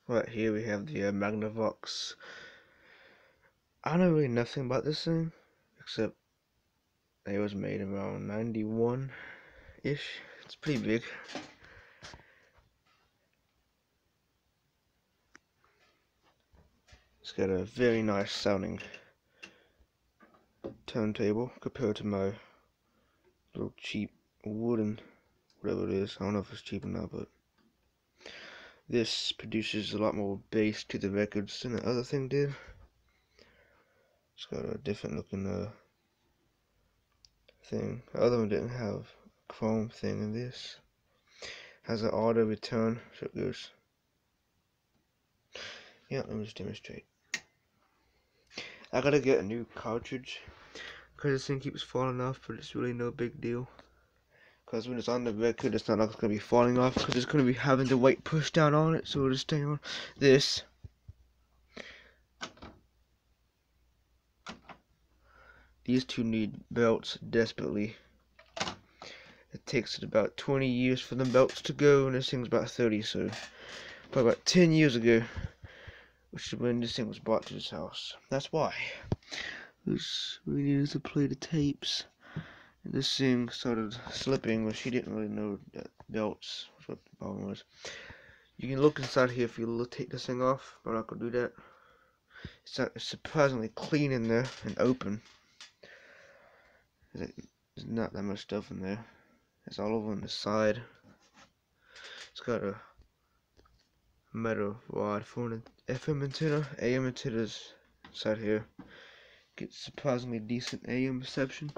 Right here we have the Magnavox. I know really nothing about this thing, except it was made around 91-ish. It's pretty big. It's got a very nice sounding turntable compared to my little cheap wooden, whatever it is. I don't know if it's cheap or not, but this produces a lot more bass to the records than the other thing did. It's got a different looking thing. The other one didn't have a chrome thing, in this has an auto return, so it goes. Yeah, let me just demonstrate. I gotta get a new cartridge because this thing keeps falling off, but it's really no big deal. Because when it's on the record, it's not like it's gonna be falling off, because it's gonna be having the weight pushed down on it, so it'll just stay on this. These two need belts desperately. It takes about 20 years for the belts to go, and this thing's about 30, so probably about 10 years ago, which is when this thing was brought to this house. That's why. Because we needed to play the tapes, and this thing started slipping, but she didn't really know that belts was what the problem was. You can look inside here if you take this thing off, but I'm not gonna do that. It's surprisingly clean in there and open. There's not that much stuff in there. It's all over on the side. It's got a metal rod for an FM antenna. AM antennas inside here. Get surprisingly decent AM reception.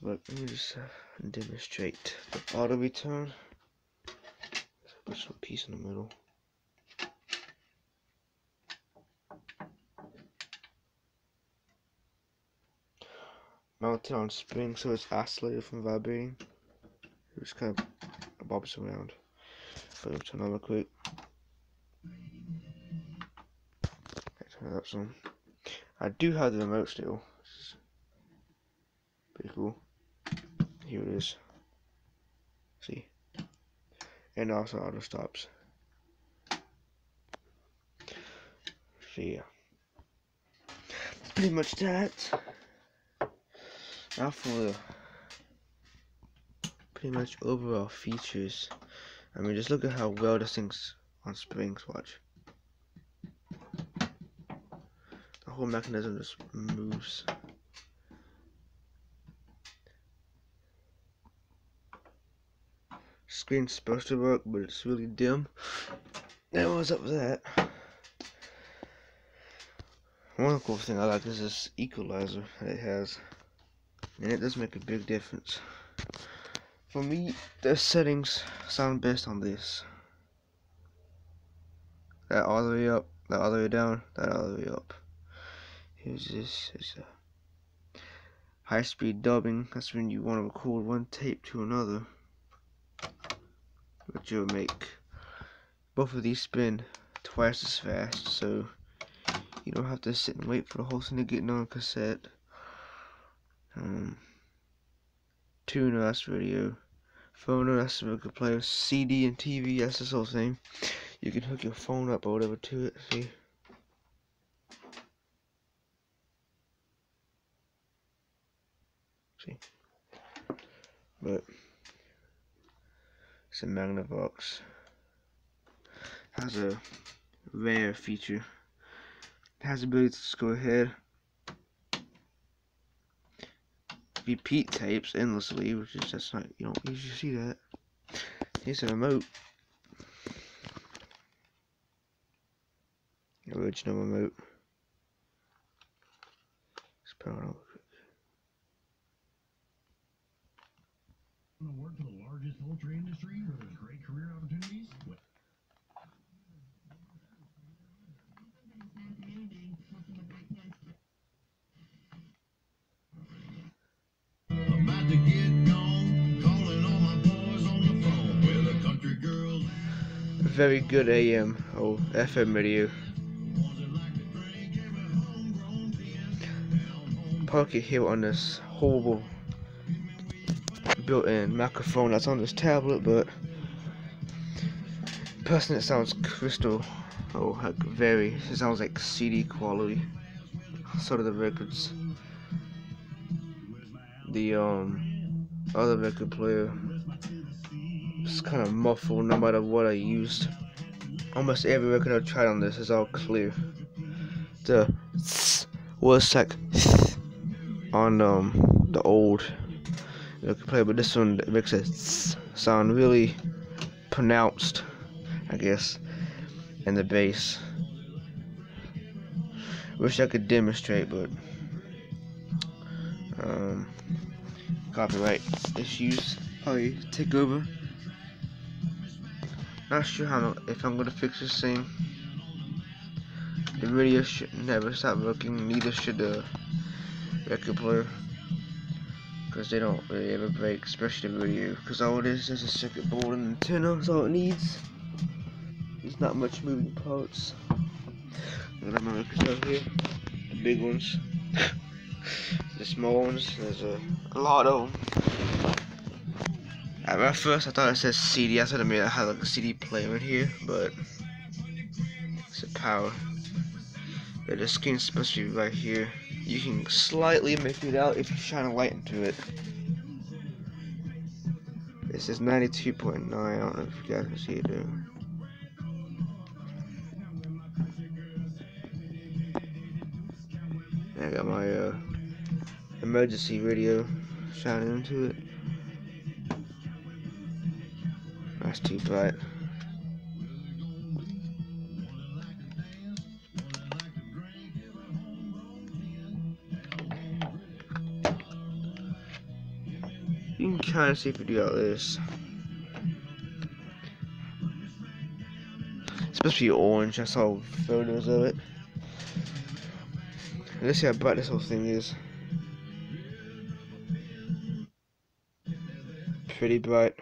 But let me just demonstrate the auto return. There's a piece in the middle. Mounted on spring, so it's isolated from vibrating. It just kind of bobs around. So I'll turn on real quick. Turn it up some. I do have the remote still. Pretty cool. Here it is. See? And also auto stops. So yeah. That's pretty much that. Now for the pretty much overall features. I mean, just look at how well this thing's on springs. Watch. The whole mechanism just moves. Screen's supposed to work, but it's really dim. And what's up with that? One cool thing I like is this equalizer that it has. And it does make a big difference. For me, the settings sound best on this. That all the way up, that all the way down, that all the way up. Here's this. It's a high-speed dubbing. That's when you want to record one tape to another. But you'll make both of these spin twice as fast, so you don't have to sit and wait for the whole thing to get on cassette. Tuner, that's radio. Phoner, that's a record player. CD and TV, that's this whole thing. You can hook your phone up or whatever to it. See? See? But it's a Magnavox. Has a rare feature. It has the ability to just go ahead, repeat tapes endlessly, which is just not, you don't usually see that. Here's a remote. Original remote. Let's put it on real quick. Work for the largest poultry industry where there's great career opportunities. About to get gone, calling all my boys on the phone with a country girl. A very good AM or FM radio. Pocket here on this horrible built-in microphone that's on this tablet, but personally it sounds crystal Oh heck, very. It sounds like CD quality. So do the records. The other record player is kind of muffled no matter what I used. Almost every record I've tried on this is all clear. The was like on the old record player, but this one makes it sound really pronounced, I guess, and the bass. Wish I could demonstrate, but copyright issues probably take over. Not sure if I'm gonna fix this thing. The radio should never stop working, neither should the record player, because they don't really ever break, especially the radio, because all it is a circuit board and antenna, that's all it needs. There's not much moving parts. I got my records out here, the big ones, the small ones, there's a lot of them. At first I thought it said CD, I thought it had like a CD player in here, but it's a power. Yeah, the screen's supposed to be right here. You can slightly make it out if you shine a light into it. It says 92.9, I don't know if you guys can see it there. I got my emergency radio shining into it. That's too bright. You can kind of see if you do all this. It's supposed to be orange, I saw photos of it. Let's see how bright this whole thing is. Pretty bright.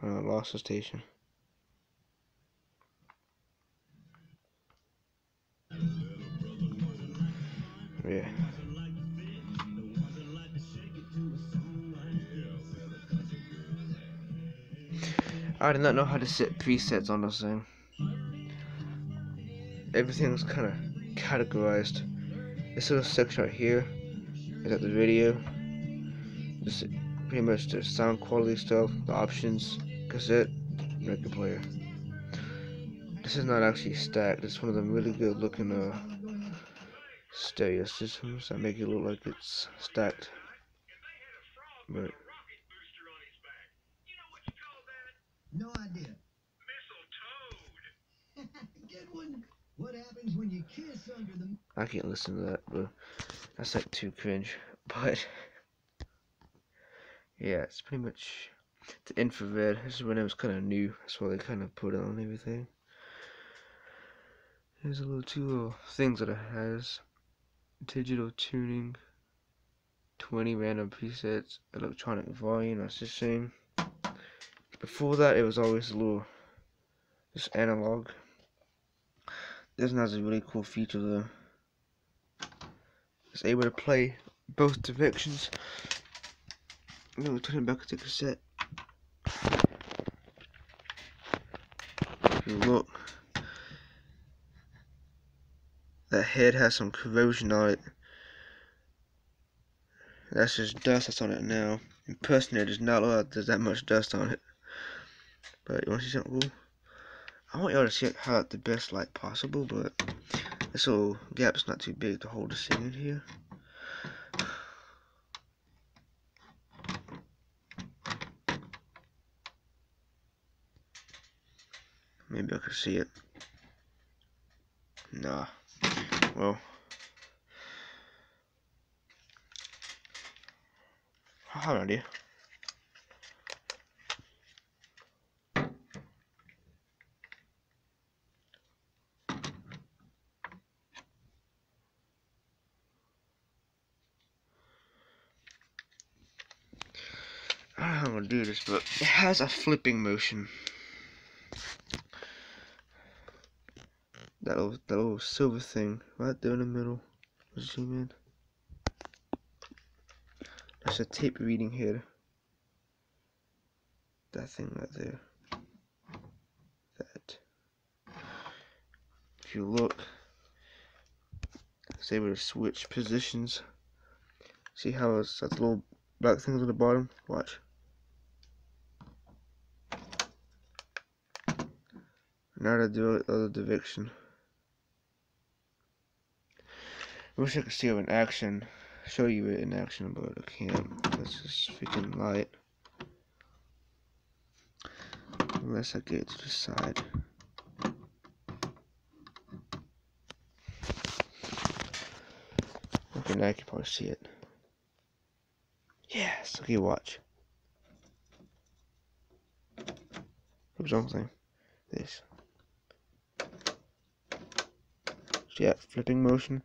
Lost the station. Yeah. I did not know how to set presets on this thing. Everything's kind of categorized. This little section right here is at the video. This is pretty much the sound quality stuff, the options, cassette, record player. This is not actually stacked. It's one of them really good looking stereo systems that make it look like it's stacked. But no idea. Good one. What happens when you kiss under the... I can't listen to that, but that's like too cringe. But yeah, it's pretty much the infrared. This is when it was kind of new. That's why they kind of put it on everything. There's two little things that it has. Digital tuning, 20 random presets, electronic volume, that's the same. Before that, it was always a little just analog. This one has a really cool feature though. It's able to play both directions. I'm going to turn it back to the cassette. If you look, that head has some corrosion on it. That's just dust that's on it now. In person, there's not a lot, there's that much dust on it. But you want to see something cool? I want y'all to see it out the best light possible, but this little gap's not too big to hold the thing in here. Maybe I can see it. Nah. Well, I have an idea. I don't know how I'm gonna do this, but it has a flipping motion. That little silver thing right there in the middle. Zoom in. That's a tape reading head. that thing right there. That. If you look, it's able to switch positions. See how it's that little black things on the bottom? Watch. Now to do it the other direction. I wish I could see it in action, show you it in action, but I can't. That's just freaking light. Unless I get it to the side. Okay, now I can probably see it. Yes, okay, watch. Oops, wrong thing. This. See that flipping motion?